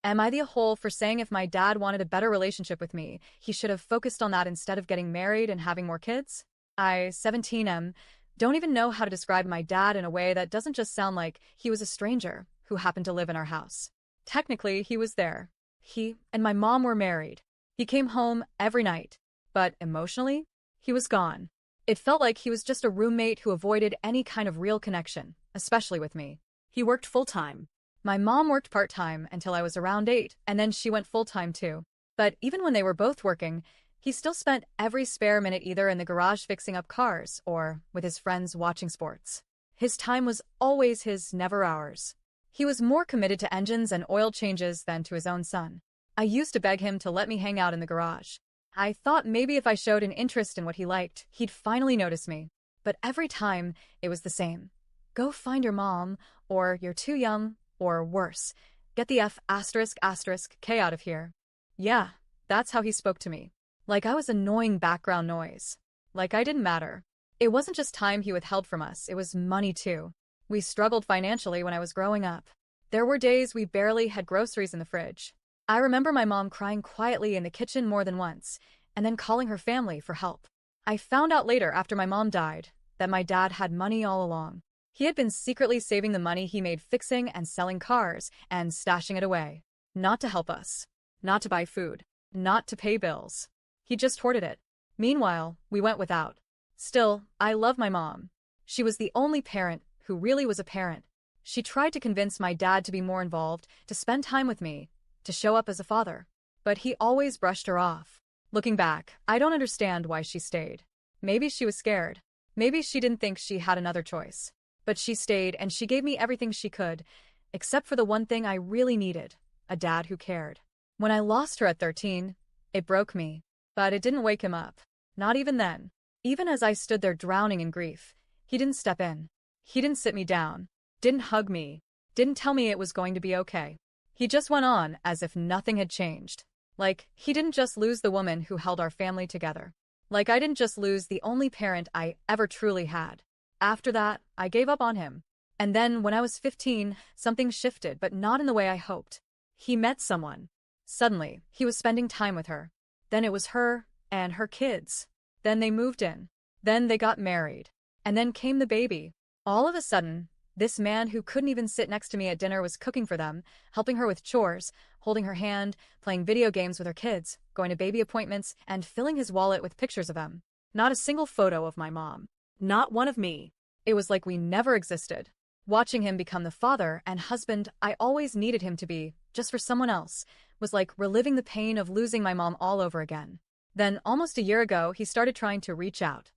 Am I the a-hole for saying if my dad wanted a better relationship with me, he should have focused on that instead of getting married and having more kids? I, 17 don't even know how to describe my dad in a way that doesn't just sound like he was a stranger who happened to live in our house. Technically, he was there. He and my mom were married. He came home every night. But emotionally, he was gone. It felt like he was just a roommate who avoided any kind of real connection, especially with me. He worked full-time. My mom worked part-time until I was around 8, and then she went full-time too. But even when they were both working, he still spent every spare minute either in the garage fixing up cars or with his friends watching sports. His time was always his, never ours. He was more committed to engines and oil changes than to his own son. I used to beg him to let me hang out in the garage. I thought maybe if I showed an interest in what he liked, he'd finally notice me. But every time, it was the same. Go find your mom, or you're too young, or worse, get the F***K out of here. Yeah, that's how he spoke to me. Like I was annoying background noise. Like I didn't matter. It wasn't just time he withheld from us, it was money too. We struggled financially when I was growing up. There were days we barely had groceries in the fridge. I remember my mom crying quietly in the kitchen more than once, and then calling her family for help. I found out later after my mom died that my dad had money all along. He had been secretly saving the money he made fixing and selling cars and stashing it away. Not to help us. Not to buy food. Not to pay bills. He just hoarded it. Meanwhile, we went without. Still, I love my mom. She was the only parent who really was a parent. She tried to convince my dad to be more involved, to spend time with me, to show up as a father. But he always brushed her off. Looking back, I don't understand why she stayed. Maybe she was scared. Maybe she didn't think she had another choice. But she stayed and she gave me everything she could, except for the one thing I really needed, a dad who cared. When I lost her at 13, it broke me. But it didn't wake him up. Not even then. Even as I stood there drowning in grief, he didn't step in. He didn't sit me down. Didn't hug me. Didn't tell me it was going to be okay. He just went on as if nothing had changed. Like, he didn't just lose the woman who held our family together. Like I didn't just lose the only parent I ever truly had. After that, I gave up on him. And then, when I was 15, something shifted, but not in the way I hoped. He met someone. Suddenly, he was spending time with her. Then it was her and her kids. Then they moved in. Then they got married. And then came the baby. All of a sudden, this man who couldn't even sit next to me at dinner was cooking for them, helping her with chores, holding her hand, playing video games with her kids, going to baby appointments, and filling his wallet with pictures of them. Not a single photo of my mom. Not one of me. It was like we never existed. Watching him become the father and husband I always needed him to be, just for someone else, was like reliving the pain of losing my mom all over again. Then, almost a year ago, he started trying to reach out.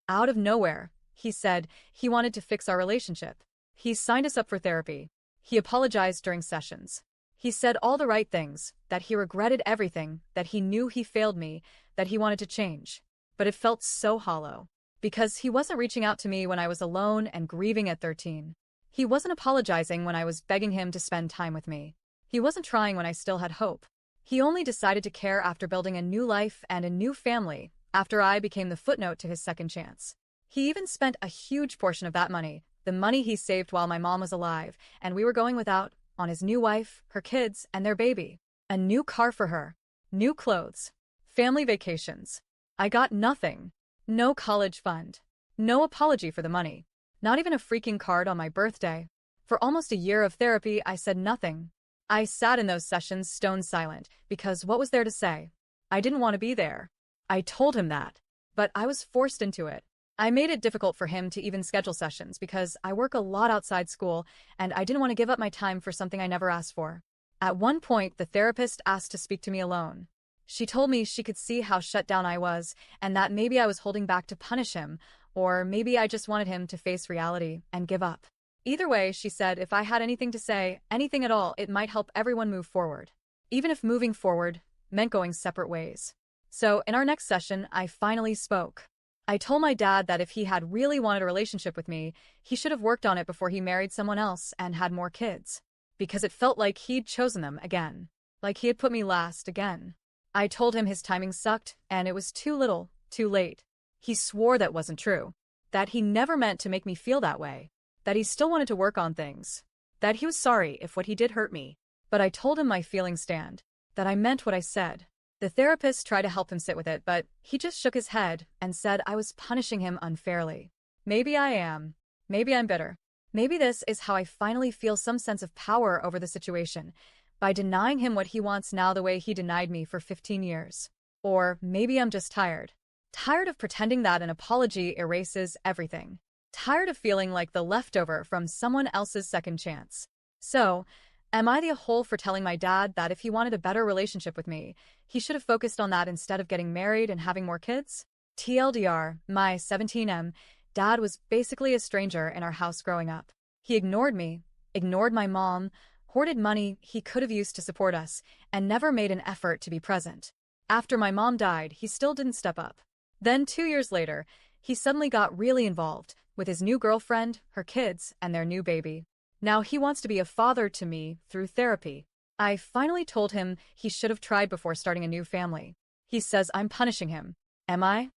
Out of nowhere, he said he wanted to fix our relationship. He signed us up for therapy. He apologized during sessions. He said all the right things, that he regretted everything, that he knew he failed me, that he wanted to change. But it felt so hollow. Because he wasn't reaching out to me when I was alone and grieving at 13. He wasn't apologizing when I was begging him to spend time with me. He wasn't trying when I still had hope. He only decided to care after building a new life and a new family, after I became the footnote to his second chance. He even spent a huge portion of that money, the money he saved while my mom was alive, and we were going without, on his new wife, her kids, and their baby. A new car for her. New clothes. Family vacations. I got nothing. No college fund. No apology for the money. Not even a freaking card on my birthday. For almost a year of therapy, I said nothing. I sat in those sessions stone silent, because what was there to say? I didn't want to be there. I told him that. But I was forced into it. I made it difficult for him to even schedule sessions because I work a lot outside school, and I didn't want to give up my time for something I never asked for. At one point, the therapist asked to speak to me alone. She told me she could see how shut down I was, and that maybe I was holding back to punish him, or maybe I just wanted him to face reality and give up. Either way, she said if I had anything to say, anything at all, it might help everyone move forward. Even if moving forward meant going separate ways. So, in our next session, I finally spoke. I told my dad that if he had really wanted a relationship with me, he should have worked on it before he married someone else and had more kids. Because it felt like he'd chosen them again. Like he had put me last again. I told him his timing sucked, and it was too little, too late. He swore that wasn't true. That he never meant to make me feel that way. That he still wanted to work on things. That he was sorry if what he did hurt me. But I told him my feelings stand, that I meant what I said. The therapist tried to help him sit with it, but he just shook his head and said I was punishing him unfairly. Maybe I am. Maybe I'm bitter. Maybe this is how I finally feel some sense of power over the situation, by denying him what he wants now the way he denied me for 15 years. Or maybe I'm just tired. Tired of pretending that an apology erases everything. Tired of feeling like the leftover from someone else's second chance. So, am I the a-hole for telling my dad that if he wanted a better relationship with me, he should have focused on that instead of getting married and having more kids? TLDR, my 17M, dad was basically a stranger in our house growing up. He ignored me, ignored my mom, hoarded money he could have used to support us, and never made an effort to be present. After my mom died, he still didn't step up. Then 2 years later, he suddenly got really involved with his new girlfriend, her kids, and their new baby. Now he wants to be a father to me through therapy. I finally told him he should have tried before starting a new family. He says I'm punishing him. Am I?